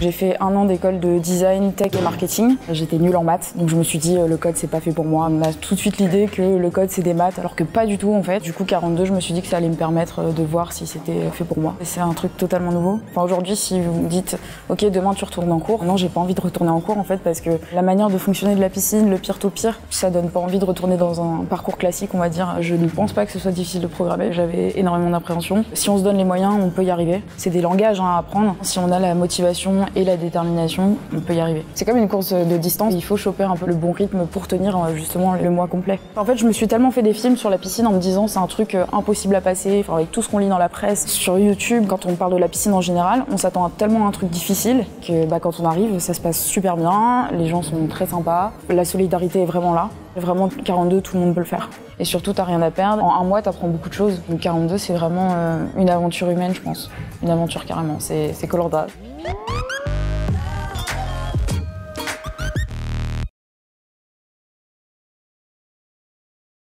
J'ai fait 1 an d'école de design, tech et marketing. J'étais nulle en maths, donc je me suis dit le code c'est pas fait pour moi. On a tout de suite l'idée que le code c'est des maths, alors que pas du tout en fait. Du coup 42, je me suis dit que ça allait me permettre de voir si c'était fait pour moi. C'est un truc totalement nouveau. Enfin, aujourd'hui, si vous me dites ok demain tu retournes en cours, non j'ai pas envie de retourner en cours en fait parce que la manière de fonctionner de la piscine, le peer-to-peer, ça donne pas envie de retourner dans un parcours classique on va dire. Je ne pense pas que ce soit difficile de programmer, j'avais énormément d'appréhension. Si on se donne les moyens, on peut y arriver. C'est des langages à apprendre. Si on a la motivation et la détermination, on peut y arriver. C'est comme une course de distance, il faut choper un peu le bon rythme pour tenir justement le mois complet. En fait, je me suis tellement fait des films sur la piscine en me disant c'est un truc impossible à passer, enfin, avec tout ce qu'on lit dans la presse, sur YouTube, quand on parle de la piscine en général, on s'attend à tellement un truc difficile que quand on arrive, ça se passe super bien, les gens sont très sympas, la solidarité est vraiment là. Vraiment, 42, tout le monde peut le faire. Et surtout, t'as rien à perdre. En 1 mois, t'apprends beaucoup de choses. Donc 42, c'est vraiment une aventure humaine, je pense. Une aventure carrément, c'est Koh-Lanta.